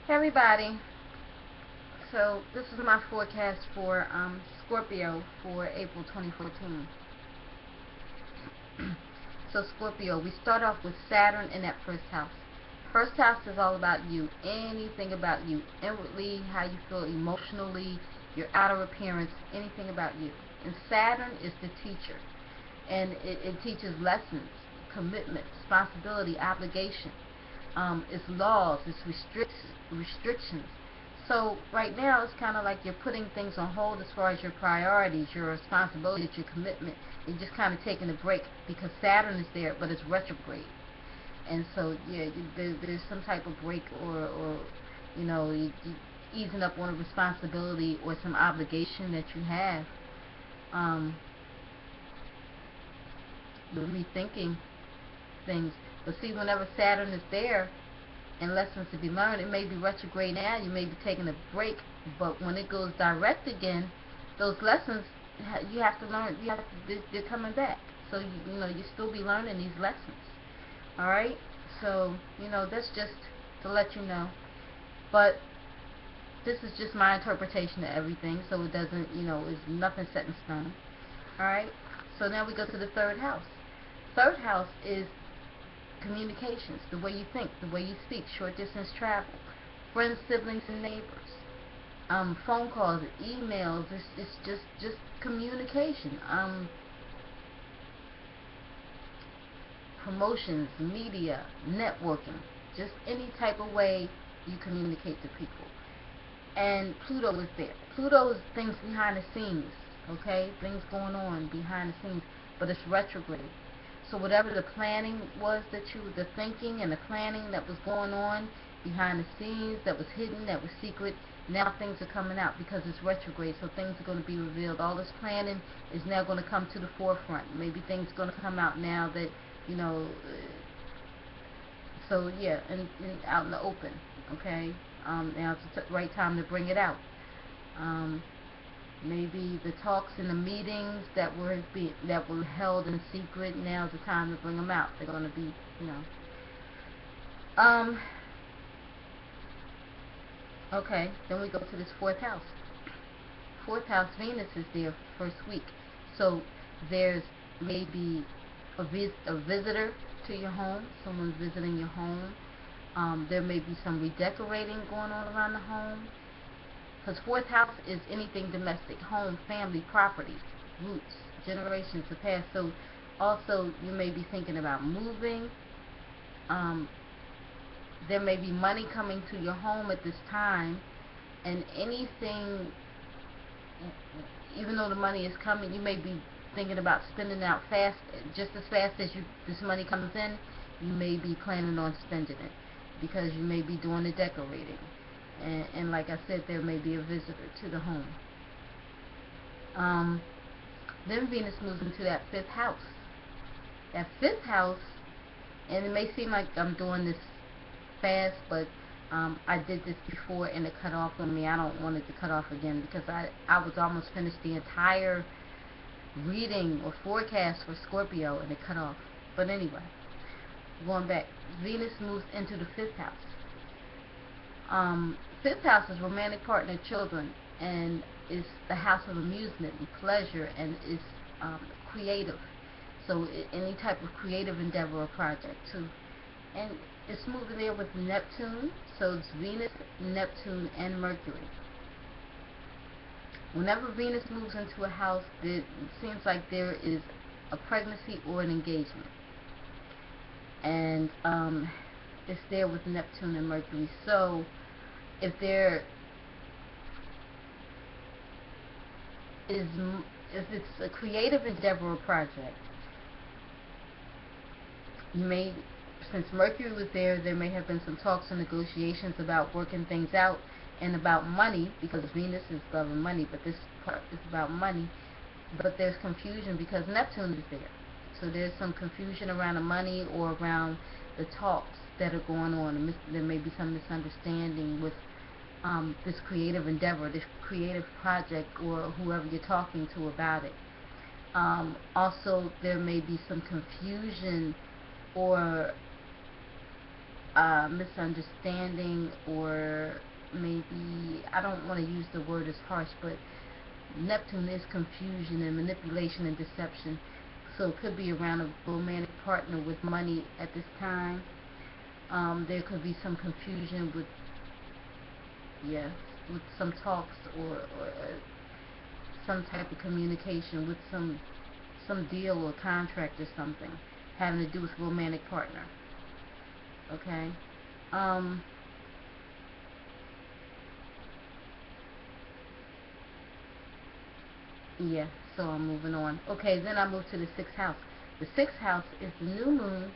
Hey everybody, so this is my forecast for Scorpio for April 2014. So Scorpio, we start off with Saturn in that first house. First house is all about you, anything about you, inwardly, how you feel emotionally, your outer appearance, anything about you. And Saturn is the teacher, and it teaches lessons, commitment, responsibility, obligation. It's laws, it's restrictions. So right now it's kind of like you're putting things on hold as far as your priorities, your responsibilities, your commitment. You're just kind of taking a break because Saturn is there, but it's retrograde. And so yeah, there's some type of break, or you easing up on a responsibility or some obligation that you have. You're rethinking things. But see, whenever Saturn is there and lessons to be learned, it may be retrograde now, you may be taking a break, but when it goes direct again, those lessons you have to learn. They're coming back. So you still be learning these lessons. All right. So that's just to let you know. But this is just my interpretation of everything, so it doesn't, it's nothing set in stone. All right. So now we go to the third house. Third house is communications, the way you think, the way you speak, short distance travel, friends, siblings, and neighbors, phone calls, emails. It's just communication, promotions, media, networking, just any type of way you communicate to people. And Pluto is there. Pluto is things behind the scenes, okay, things going on behind the scenes, but it's retrograde. So whatever the planning was the thinking and the planning that was going on behind the scenes, that was hidden, that was secret, now things are coming out because it's retrograde, so things are going to be revealed. All this planning is now going to come to the forefront. Maybe things are going to come out now that, so yeah, and out in the open, okay? Now it's the right time to bring it out. Maybe the talks and the meetings that were held in secret, now's the time to bring them out. They're going to be, Okay, then we go to this fourth house. Fourth house, Venus is there first week. So there's maybe a visitor to your home, someone's visiting your home. There may be some redecorating going on around the home. Because fourth house is anything domestic, home, family, property, roots, generations, the past. So also you may be thinking about moving. There may be money coming to your home at this time, and anything, even though the money is coming, you may be thinking about spending it out fast, just as fast as this money comes in. You may be planning on spending it because you may be doing the decorating. And like I said, there may be a visitor to the home. Then Venus moves into that fifth house. That fifth house, and it may seem like I'm doing this fast, but I did this before and it cut off on me. I don't want it to cut off again because I was almost finished the entire reading or forecast for Scorpio and it cut off. But anyway, going back, Venus moves into the fifth house. Fifth house is romantic partner, children, and is the house of amusement and pleasure, and is creative. So any type of creative endeavor or project too. And it's moving there with Neptune, so it's Venus, Neptune, and Mercury. Whenever Venus moves into a house, it seems like there is a pregnancy or an engagement. And it's there with Neptune and Mercury. So if it's a creative endeavor or project, since Mercury was there may have been some talks and negotiations about working things out, and about money, because Venus is loving money, but this part is about money. But there's confusion because Neptune is there. So there's some confusion around the money or around the talks that are going on. There may be some misunderstanding with this creative endeavor, this creative project, or whoever you're talking to about it. Also, there may be some confusion or misunderstanding or maybe, I don't want to use the word as harsh, but Neptune is confusion and manipulation and deception. So it could be around a romantic partner with money at this time. There could be some confusion with, yes, with some talks, or some type of communication with some deal or contract or something having to do with romantic partner. Okay. Yeah, so I'm moving on. Okay, then I move to the 6th house. The 6th house is the new moon,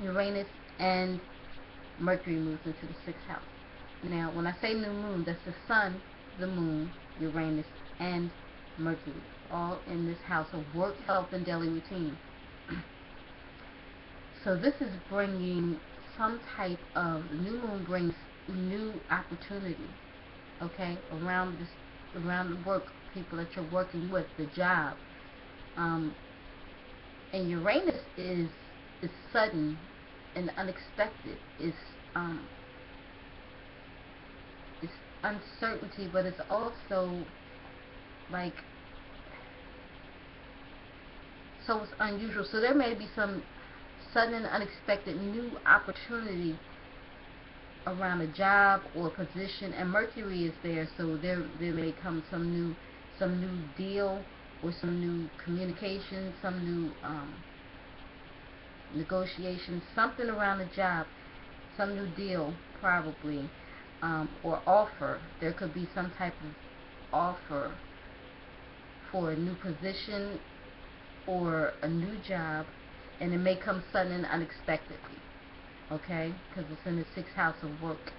Uranus, and Mercury moves into the 6th house. Now, when I say new moon, that's the sun, the moon, Uranus, and Mercury, all in this house of work, health, and daily routine. So this is bringing some type of, the new moon brings new opportunity, okay, around the work, people that you're working with, the job. And Uranus is sudden and unexpected. It's uncertainty, but it's also like, so it's unusual. So there may be some sudden and unexpected new opportunity around a job or position, and Mercury is there, so there may come some new deal or some new communication, some new negotiations, something around the job, some new deal probably, or offer. There could be some type of offer for a new position or a new job, and it may come sudden and unexpectedly, okay, because it's in the 6th house of work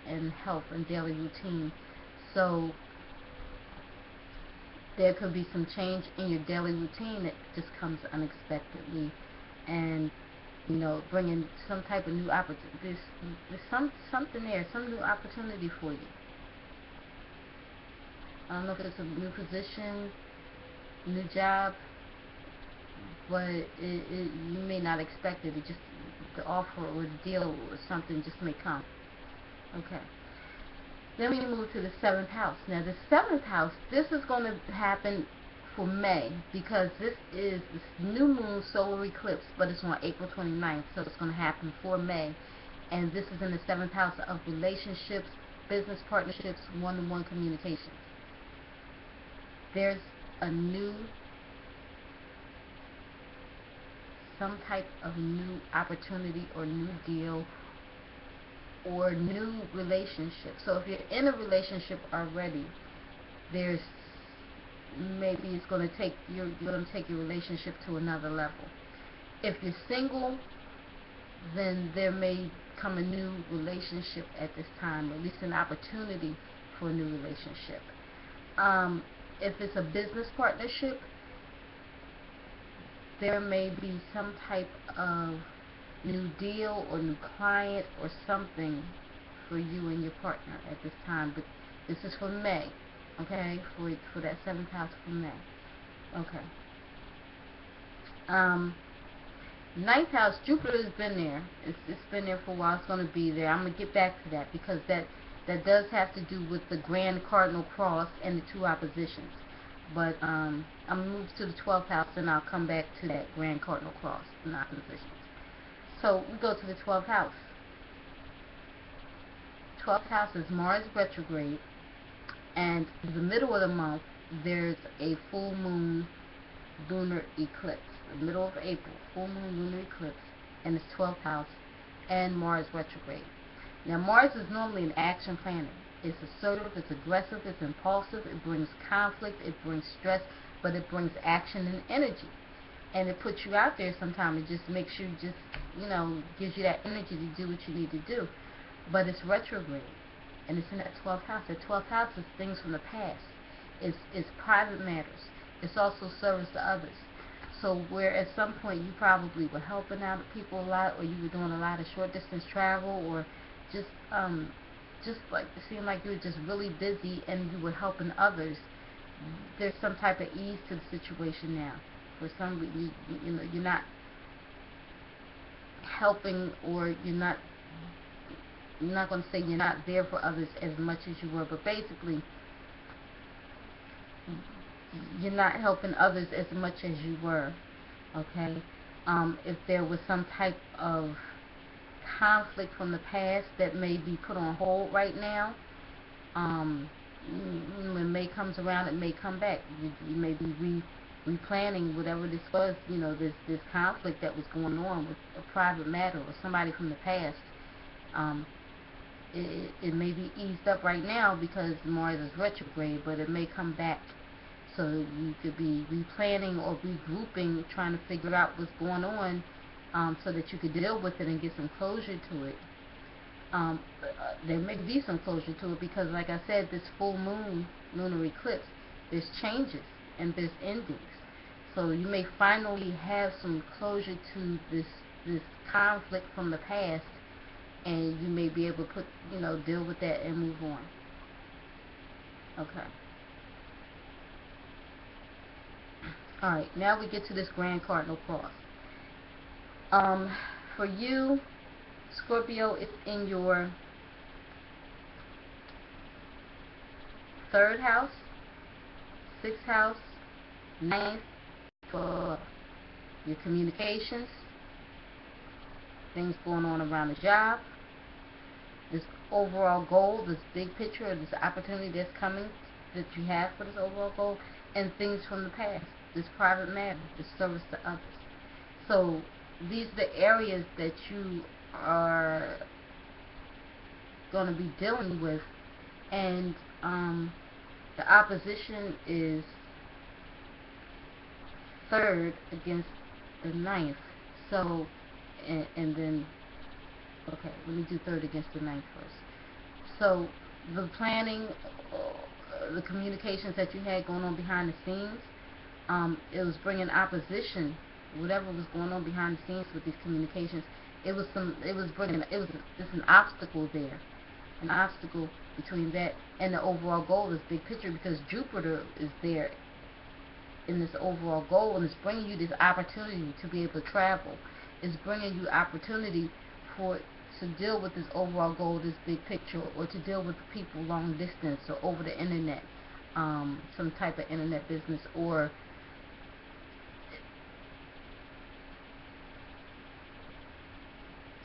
and health and daily routine. So there could be some change in your daily routine that just comes unexpectedly, and bringing some type of new opportunity. There's something there, some new opportunity for you. I don't know if it's a new position, new job, but you may not expect it. It just, the offer or the deal or something just may come. Okay. Then we move to the 7th house. Now the 7th house, this is going to happen for May, because this is this new moon solar eclipse, but it's on April 29th, so it's going to happen for May. And this is in the 7th house of relationships, business partnerships, one-to-one communications. There's a some type of new opportunity or new deal or new relationship. So if you're in a relationship already, there's maybe it's going to take you're going to take your relationship to another level. If you're single, then there may come a new relationship at this time, or at least an opportunity for a new relationship. If it's a business partnership, there may be some type of new deal or new client or something for you and your partner at this time. But this is for May, okay? For that 7th house for May. Okay. 9th house, Jupiter has been there. It's been there for a while. It's going to be there. I'm going to get back to that, because that does have to do with the grand cardinal cross and the 2 oppositions. But I'm going to move to the 12th house, and I'll come back to that grand cardinal cross and oppositions. So we go to the 12th house. 12th house is Mars retrograde, and in the middle of the month there's a full moon lunar eclipse. The middle of April, full moon lunar eclipse, and it's 12th house and Mars retrograde. Now Mars is normally in action planning. It's assertive, it's aggressive, it's impulsive, it brings conflict, it brings stress, but it brings action and energy. And it puts you out there sometimes. It just makes you just, gives you that energy to do what you need to do. But it's retrograde, and it's in that 12th house. That 12th house is things from the past. It's private matters. It's also service to others. So where at some point you probably were helping out people a lot, or you were doing a lot of short distance travel, or just like it seemed like you were just really busy and you were helping others, there's some type of ease to the situation now. For some reason, you're not helping, or you're not I'm not going to say you're not there for others as much as you were, but basically you're not helping others as much as you were. Okay, if there was some type of conflict from the past that may be put on hold right now, when May comes around, it may come back. You may be replanning whatever this was. This conflict that was going on with a private matter or somebody from the past. It may be eased up right now because Mars is retrograde, but it may come back. So you could be replanning or regrouping, trying to figure out what's going on, so that you could deal with it and get some closure to it. There may be some closure to it because, like I said, this full moon lunar eclipse, there's changes and there's endings. So you may finally have some closure to this conflict from the past, and you may be able to deal with that and move on. Okay. Alright, now we get to this Grand Cardinal cross. For you, Scorpio, it's in your 3rd house, 6th house, 9th, for your communications, things going on around the job, this overall goal, this big picture, this opportunity that's coming that you have for this overall goal, and things from the past, this private matter, this service to others. So these are the areas that you are going to be dealing with, and the opposition is 3rd against the 9th. So and then, okay, let me do 3rd against the 9th first. So the planning, the communications that you had going on behind the scenes, it was bringing opposition. Whatever was going on behind the scenes with these communications, it's an obstacle there, an obstacle between that and the overall goal, this big picture, because Jupiter is there in this overall goal, and it's bringing you this opportunity to be able to travel. It's bringing you opportunity to deal with this overall goal, this big picture, or to deal with people long distance or over the internet, some type of internet business, or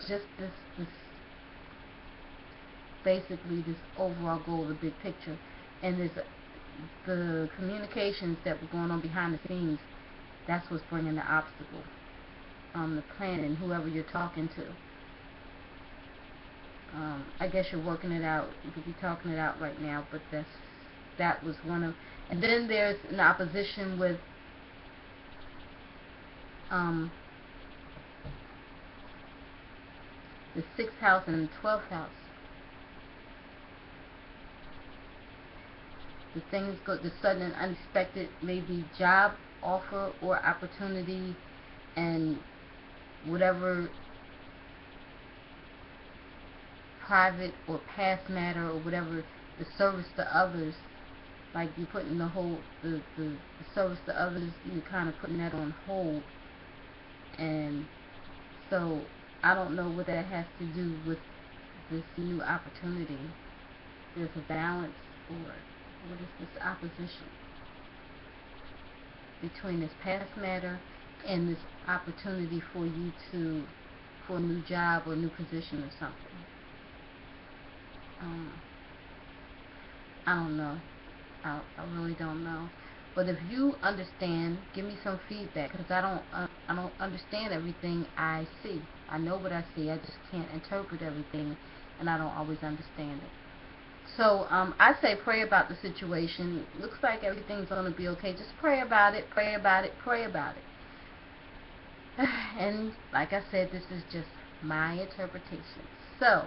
just this basically this overall goal, the big picture, and the communications that were going on behind the scenes. That's what's bringing the obstacle. The planning, whoever you're talking to. I guess you're working it out. You could be talking it out right now, but that was one of. And then there's an opposition with the 6th house and the 12th house. The sudden and unexpected, maybe job offer or opportunity, and whatever private or past matter or whatever, the service to others, like you putting the service to others, you're kind of putting that on hold. And so I don't know what that has to do with this new opportunity. There's a balance, or what is this opposition between this past matter and this opportunity for you for a new job or a new position or something. I don't know. I really don't know. But if you understand, give me some feedback, because I don't understand everything I see. I know what I see. I just can't interpret everything, and I don't always understand it. So I say pray about the situation. Looks like everything's going to be okay. Just pray about it, pray about it, pray about it. And like I said, this is just my interpretation. So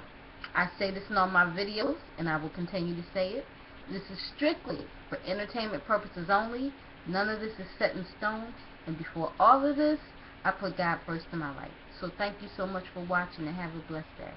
I say this in all my videos, and I will continue to say it. This is strictly for entertainment purposes only. None of this is set in stone. And before all of this, I put God first in my life. So thank you so much for watching, and have a blessed day.